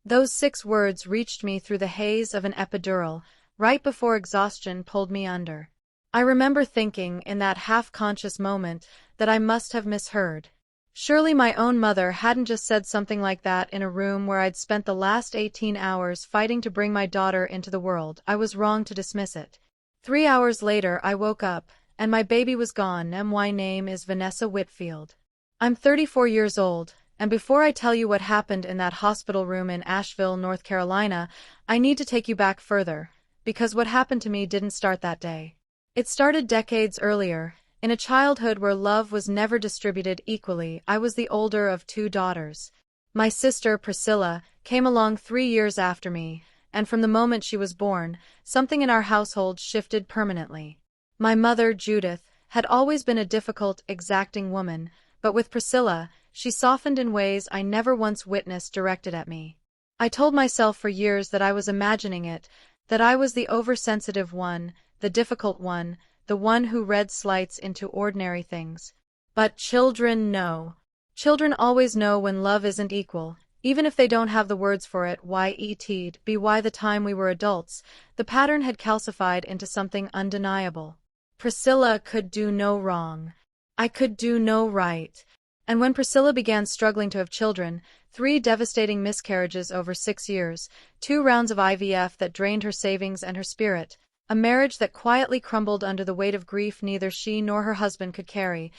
Those 6 words reached me through the haze of an epidural, right before exhaustion pulled me under. I remember thinking, in that half-conscious moment, that I must have misheard. Surely my own mother hadn't just said something like that in a room where I'd spent the last 18 hours fighting to bring my daughter into the world. I was wrong to dismiss it. 3 hours later I woke up, and my baby was gone. My name is Vanessa Whitfield. I'm 34 years old, and before I tell you what happened in that hospital room in Asheville, North Carolina, I need to take you back further, because what happened to me didn't start that day. It started decades earlier, in a childhood where love was never distributed equally. I was the older of 2 daughters. My sister, Priscilla, came along 3 years after me, and from the moment she was born, something in our household shifted permanently. My mother, Judith, had always been a difficult, exacting woman, but with Priscilla, she softened in ways I never once witnessed directed at me. I told myself for years that I was imagining it, that I was the oversensitive one, the difficult one, the one who read slights into ordinary things. But children know. Children always know when love isn't equal, even if they don't have the words for it. By the time we were adults, the pattern had calcified into something undeniable. Priscilla could do no wrong. I could do no right. And when Priscilla began struggling to have children, 3 devastating miscarriages over 6 years, 2 rounds of IVF that drained her savings and her spirit, a marriage that quietly crumbled under the weight of grief neither she nor her husband could carry,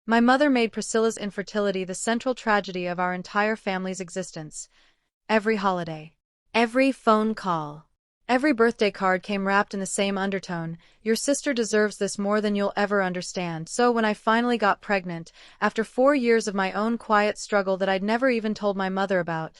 my mother made Priscilla's infertility the central tragedy of our entire family's existence. Every holiday, every phone call, every birthday card came wrapped in the same undertone: your sister deserves this more than you'll ever understand. So when I finally got pregnant, after 4 years of my own quiet struggle that I'd never even told my mother about,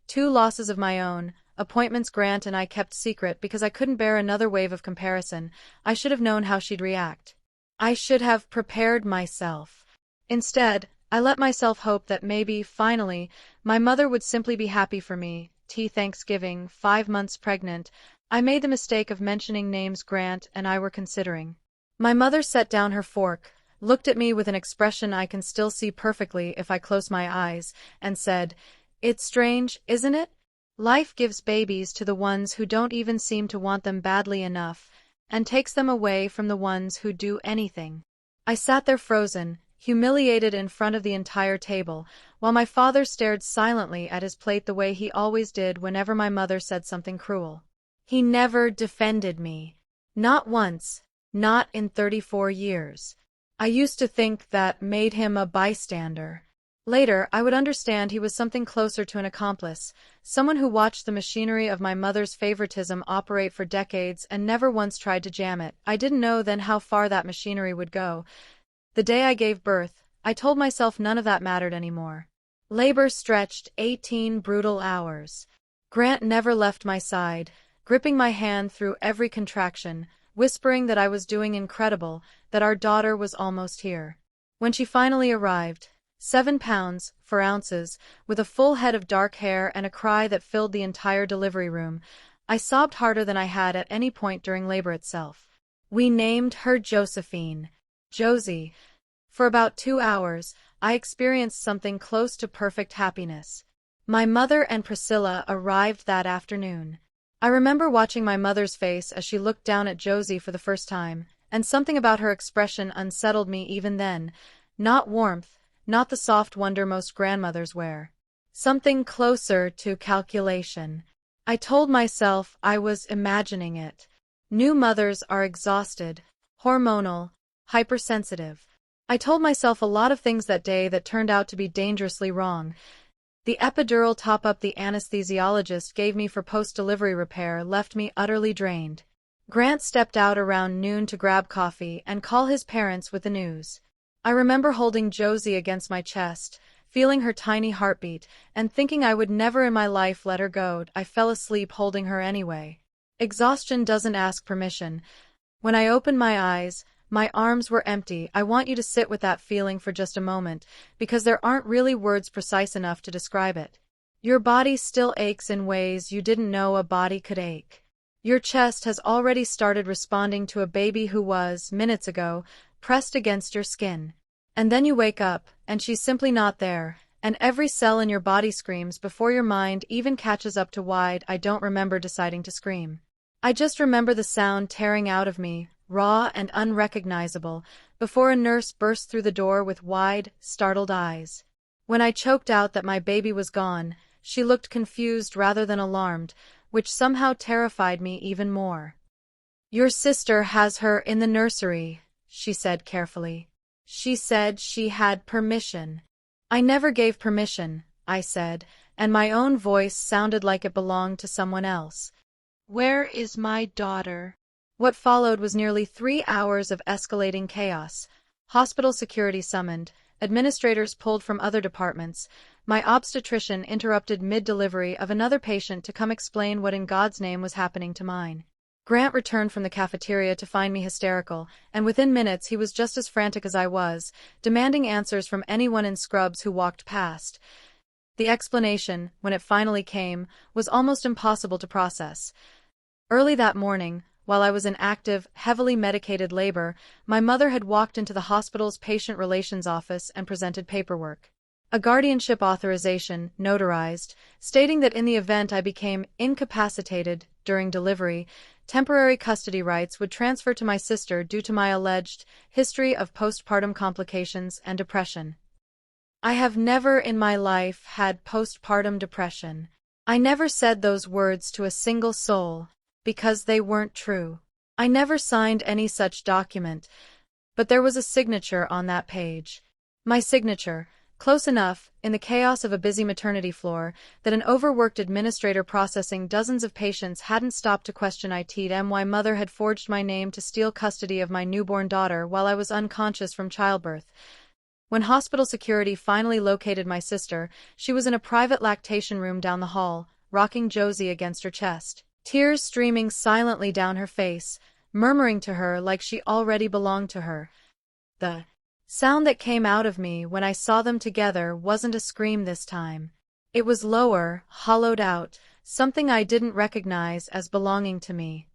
2 losses of my own, appointments Grant and I kept secret because I couldn't bear another wave of comparison, I should have known how she'd react. I should have prepared myself. Instead, I let myself hope that maybe, finally, my mother would simply be happy for me. Thanksgiving, 5 months pregnant, I made the mistake of mentioning names Grant and I were considering. My mother set down her fork, looked at me with an expression I can still see perfectly if I close my eyes, and said, "It's strange, isn't it? Life gives babies to the ones who don't even seem to want them badly enough, and takes them away from the ones who do anything." I sat there frozen, humiliated in front of the entire table, while my father stared silently at his plate the way he always did whenever my mother said something cruel. He never defended me. Not once. Not in 34 years. I used to think that made him a bystander. Later, I would understand he was something closer to an accomplice, someone who watched the machinery of my mother's favoritism operate for decades and never once tried to jam it. I didn't know then how far that machinery would go. The day I gave birth, I told myself none of that mattered anymore. Labor stretched 18 brutal hours. Grant never left my side, gripping my hand through every contraction, whispering that I was doing incredible, that our daughter was almost here. When she finally arrived, 7 pounds, 4 ounces, with a full head of dark hair and a cry that filled the entire delivery room, I sobbed harder than I had at any point during labor itself. We named her Josephine. Josie. For about 2 hours, I experienced something close to perfect happiness. My mother and Priscilla arrived that afternoon. I remember watching my mother's face as she looked down at Josie for the first time, and something about her expression unsettled me even then. Not warmth, not the soft wonder most grandmothers wear. Something closer to calculation. I told myself I was imagining it. New mothers are exhausted, hormonal, hypersensitive. I told myself a lot of things that day that turned out to be dangerously wrong. The epidural top-up the anesthesiologist gave me for post-delivery repair left me utterly drained. Grant stepped out around noon to grab coffee and call his parents with the news. I remember holding Josie against my chest, feeling her tiny heartbeat, and thinking I would never in my life let her go. I fell asleep holding her anyway. Exhaustion doesn't ask permission. When I opened my eyes, my arms were empty. I want you to sit with that feeling for just a moment, because there aren't really words precise enough to describe it. Your body still aches in ways you didn't know a body could ache. Your chest has already started responding to a baby who was, minutes ago, pressed against your skin. And then you wake up, and she's simply not there, And every cell in your body screams before your mind even catches up to why I don't remember deciding to scream. I just remember the sound tearing out of me, raw and unrecognizable, before a nurse burst through the door with wide, startled eyes. When I choked out that my baby was gone, she looked confused rather than alarmed, which somehow terrified me even more. "Your sister has her in the nursery," she said carefully. "She said she had permission." "I never gave permission," I said, and my own voice sounded like it belonged to someone else. "Where is my daughter?" What followed was nearly 3 hours of escalating chaos. Hospital security summoned, administrators pulled from other departments. My obstetrician interrupted mid-delivery of another patient to come explain what in God's name was happening to mine. Grant returned from the cafeteria to find me hysterical, and within minutes he was just as frantic as I was, demanding answers from anyone in scrubs who walked past. The explanation, when it finally came, was almost impossible to process. Early that morning, while I was in active, heavily medicated labor, my mother had walked into the hospital's patient relations office and presented paperwork. A guardianship authorization, notarized, stating that in the event I became incapacitated during delivery, temporary custody rights would transfer to my sister due to my alleged history of postpartum complications and depression. I have never in my life had postpartum depression. I never said those words to a single soul, because they weren't true. I never signed any such document, but there was a signature on that page. My signature, close enough, in the chaos of a busy maternity floor, that an overworked administrator processing dozens of patients hadn't stopped to question why mother had forged my name to steal custody of my newborn daughter while I was unconscious from childbirth. When hospital security finally located my sister, she was in a private lactation room down the hall, rocking Josie against her chest, tears streaming silently down her face, murmuring to her like she already belonged to her. The sound that came out of me when I saw them together wasn't a scream this time. It was lower, hollowed out, something I didn't recognize as belonging to me.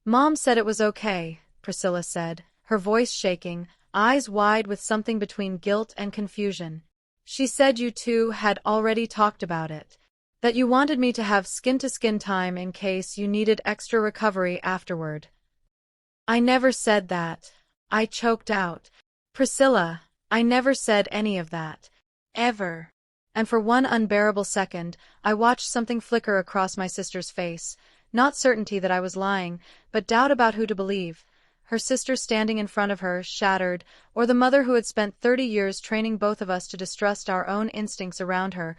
"Mom said it was okay," Priscilla said, her voice shaking, eyes wide with something between guilt and confusion. "She said you two had already talked about it. That you wanted me to have skin-to-skin time in case you needed extra recovery afterward." "I never said that," I choked out. "Priscilla, I never said any of that. Ever." And for one unbearable second, I watched something flicker across my sister's face, not certainty that I was lying, but doubt about who to believe. Her sister standing in front of her, shattered, or the mother who had spent 30 years training both of us to distrust our own instincts around her.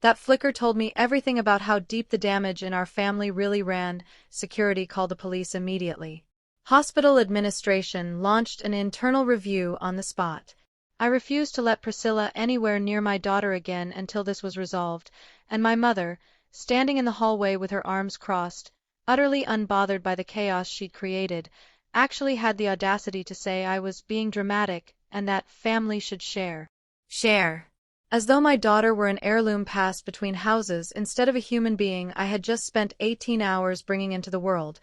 That flicker told me everything about how deep the damage in our family really ran. Security called the police immediately. Hospital administration launched an internal review on the spot. I refused to let Priscilla anywhere near my daughter again until this was resolved, and my mother, standing in the hallway with her arms crossed, utterly unbothered by the chaos she'd created, actually had the audacity to say I was being dramatic and that family should share. Share. As though my daughter were an heirloom passed between houses instead of a human being I had just spent 18 hours bringing into the world.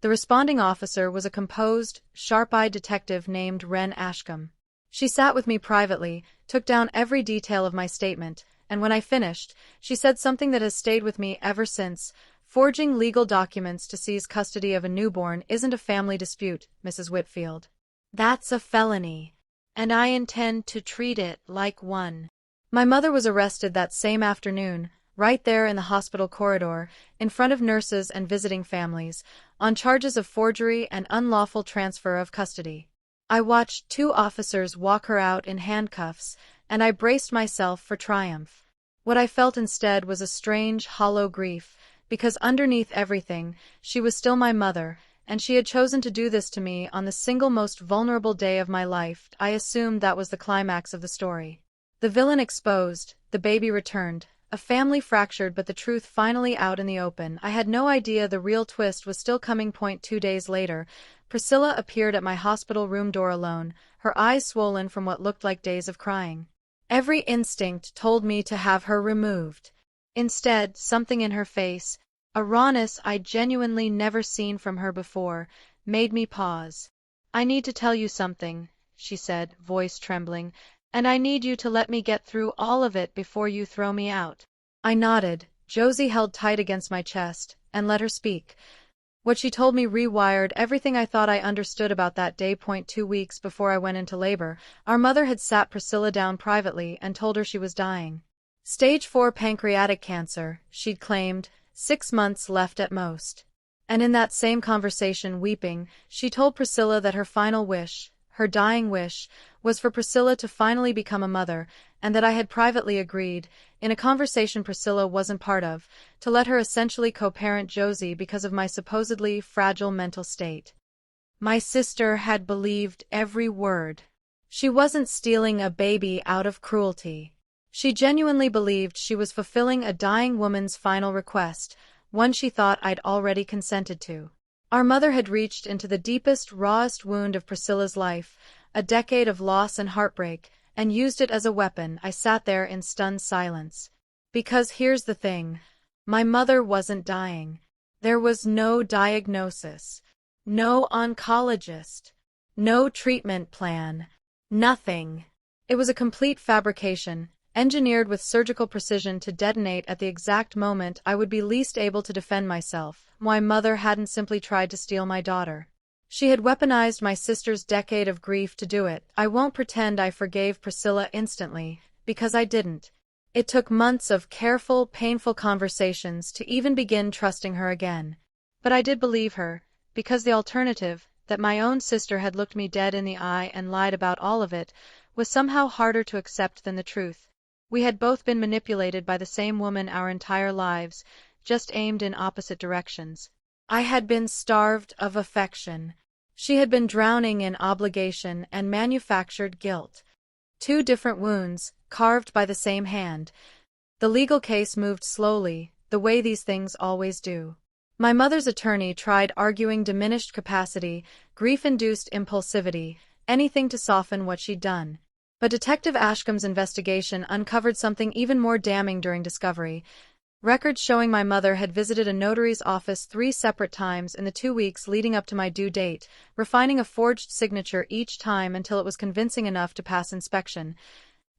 The responding officer was a composed, sharp-eyed detective named Wren Ashcombe. She sat with me privately, took down every detail of my statement, and when I finished, she said something that has stayed with me ever since. "Forging legal documents to seize custody of a newborn isn't a family dispute, Mrs. Whitfield. That's a felony, and I intend to treat it like one." My mother was arrested that same afternoon, right there in the hospital corridor, in front of nurses and visiting families, on charges of forgery and unlawful transfer of custody. I watched 2 officers walk her out in handcuffs, and I braced myself for triumph. What I felt instead was a strange, hollow grief, because underneath everything, she was still my mother, and she had chosen to do this to me on the single most vulnerable day of my life. I assumed that was the climax of the story. The villain exposed, the baby returned, a family fractured but the truth finally out in the open. I had no idea the real twist was still coming. 2 days later, Priscilla appeared at my hospital room door alone, her eyes swollen from what looked like days of crying. Every instinct told me to have her removed. Instead, something in her face, a rawness I'd genuinely never seen from her before, made me pause. "I need to tell you something," she said, voice trembling, And I need you to let me get through all of it before you throw me out. I nodded. Josie held tight against my chest, and let her speak. What she told me rewired everything I thought I understood about that day. 2 weeks before I went into labor, our mother had sat Priscilla down privately and told her she was dying. Stage 4 pancreatic cancer, she'd claimed, 6 months left at most. And in that same conversation, weeping, she told Priscilla that her final wish, her dying wish, was for Priscilla to finally become a mother, and that I had privately agreed, in a conversation Priscilla wasn't part of, to let her essentially co-parent Josie because of my supposedly fragile mental state. My sister had believed every word. She wasn't stealing a baby out of cruelty. She genuinely believed she was fulfilling a dying woman's final request, one she thought I'd already consented to. Our mother had reached into the deepest, rawest wound of Priscilla's life, a decade of loss and heartbreak, and used it as a weapon. I sat there in stunned silence. Because here's the thing. My mother wasn't dying. There was no diagnosis, no oncologist, no treatment plan, nothing. It was a complete fabrication, engineered with surgical precision to detonate at the exact moment I would be least able to defend myself. My mother hadn't simply tried to steal my daughter. She had weaponized my sister's decade of grief to do it. I won't pretend I forgave Priscilla instantly, because I didn't. It took months of careful, painful conversations to even begin trusting her again. But I did believe her, because the alternative, that my own sister had looked me dead in the eye and lied about all of it, was somehow harder to accept than the truth. We had both been manipulated by the same woman our entire lives, just aimed in opposite directions. I had been starved of affection. She had been drowning in obligation and manufactured guilt. Two different wounds, carved by the same hand. The legal case moved slowly, the way these things always do. My mother's attorney tried arguing diminished capacity, grief-induced impulsivity, anything to soften what she'd done. But Detective Ashcombe's investigation uncovered something even more damning during discovery. Records showing my mother had visited a notary's office 3 separate times in the 2 weeks leading up to my due date, refining a forged signature each time until it was convincing enough to pass inspection.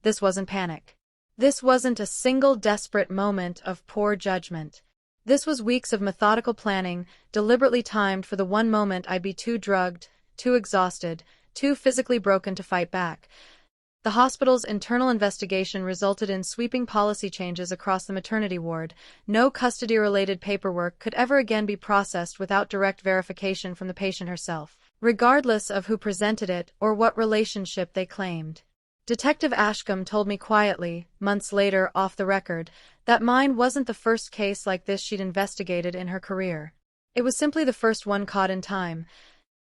This wasn't panic. This wasn't a single desperate moment of poor judgment. This was weeks of methodical planning, deliberately timed for the one moment I'd be too drugged, too exhausted, too physically broken to fight back. The hospital's internal investigation resulted in sweeping policy changes across the maternity ward. No custody-related paperwork could ever again be processed without direct verification from the patient herself, regardless of who presented it or what relationship they claimed. Detective Ashcombe told me quietly, months later off the record, that mine wasn't the first case like this she'd investigated in her career. It was simply the first one caught in time.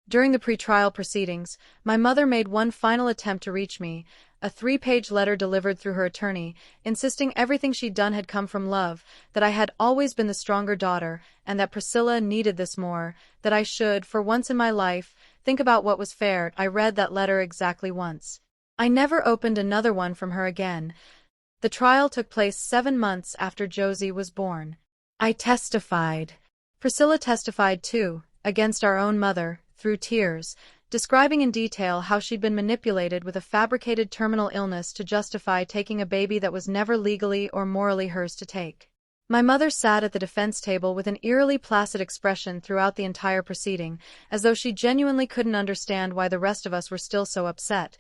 During the pre-trial proceedings, my mother made one final attempt to reach me, a 3-page letter delivered through her attorney, insisting everything she'd done had come from love, that I had always been the stronger daughter, and that Priscilla needed this more, that I should, for once in my life, think about what was fair. I read that letter exactly once. I never opened another one from her again. The trial took place 7 months after Josie was born. I testified. Priscilla testified too, against our own mother, through tears, describing in detail how she'd been manipulated with a fabricated terminal illness to justify taking a baby that was never legally or morally hers to take. My mother sat at the defense table with an eerily placid expression throughout the entire proceeding, as though she genuinely couldn't understand why the rest of us were still so upset.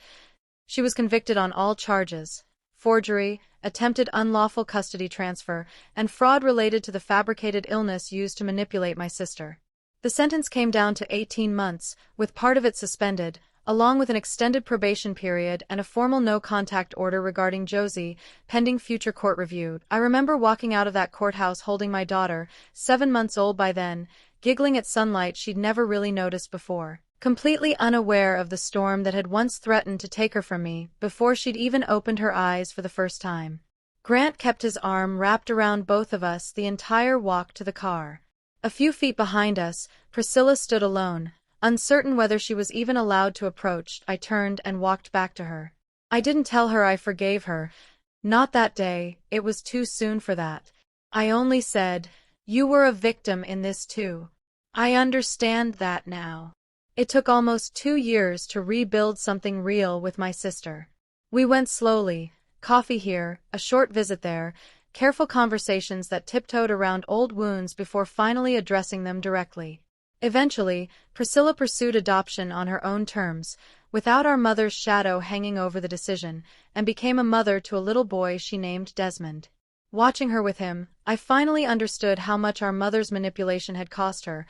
She was convicted on all charges: forgery, attempted unlawful custody transfer, and fraud related to the fabricated illness used to manipulate my sister. The sentence came down to 18 months, with part of it suspended, along with an extended probation period and a formal no-contact order regarding Josie, pending future court review. I remember walking out of that courthouse holding my daughter, 7 months old by then, giggling at sunlight she'd never really noticed before, completely unaware of the storm that had once threatened to take her from me before she'd even opened her eyes for the first time. Grant kept his arm wrapped around both of us the entire walk to the car. A few feet behind us, Priscilla stood alone, uncertain whether she was even allowed to approach. I turned and walked back to her. I didn't tell her I forgave her. Not that day, it was too soon for that. I only said, "You were a victim in this too. I understand that now." It took almost 2 years to rebuild something real with my sister. We went slowly, coffee here, a short visit there, careful conversations that tiptoed around old wounds before finally addressing them directly. Eventually, Priscilla pursued adoption on her own terms, without our mother's shadow hanging over the decision, and became a mother to a little boy she named Desmond. Watching her with him, I finally understood how much our mother's manipulation had cost her,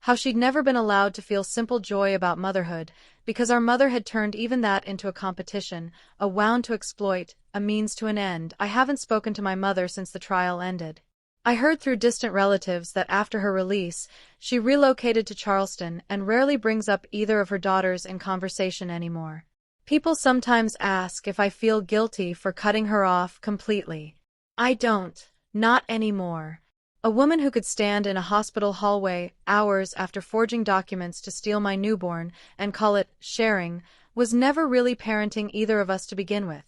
how she'd never been allowed to feel simple joy about motherhood, because our mother had turned even that into a competition, a wound to exploit, a means to an end. I haven't spoken to my mother since the trial ended. I heard through distant relatives that after her release, she relocated to Charleston and rarely brings up either of her daughters in conversation anymore. People sometimes ask if I feel guilty for cutting her off completely. I don't. Not anymore. A woman who could stand in a hospital hallway hours after forging documents to steal my newborn and call it sharing was never really parenting either of us to begin with.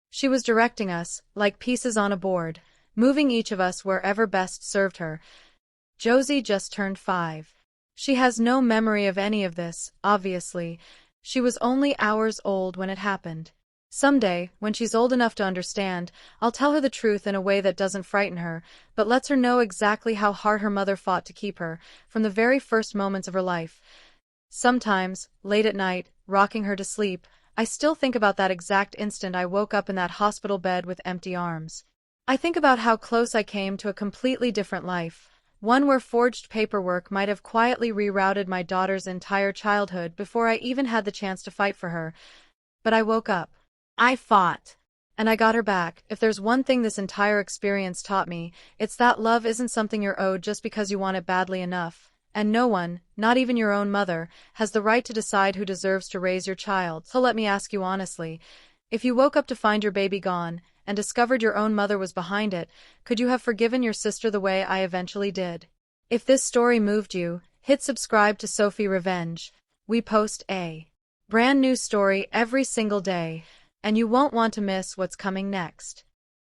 She was directing us, like pieces on a board, moving each of us wherever best served her. Josie just turned 5. She has no memory of any of this, obviously. She was only hours old when it happened. Someday, when she's old enough to understand, I'll tell her the truth in a way that doesn't frighten her, but lets her know exactly how hard her mother fought to keep her, from the very first moments of her life. Sometimes, late at night, rocking her to sleep, I still think about that exact instant I woke up in that hospital bed with empty arms. I think about how close I came to a completely different life, one where forged paperwork might have quietly rerouted my daughter's entire childhood before I even had the chance to fight for her. But I woke up. I fought. And I got her back. If there's one thing this entire experience taught me, it's that love isn't something you're owed just because you want it badly enough. And no one, not even your own mother, has the right to decide who deserves to raise your child. So let me ask you honestly, if you woke up to find your baby gone, and discovered your own mother was behind it, could you have forgiven your sister the way I eventually did? If this story moved you, hit subscribe to Sophie Revenge. We post a brand new story every single day, and you won't want to miss what's coming next.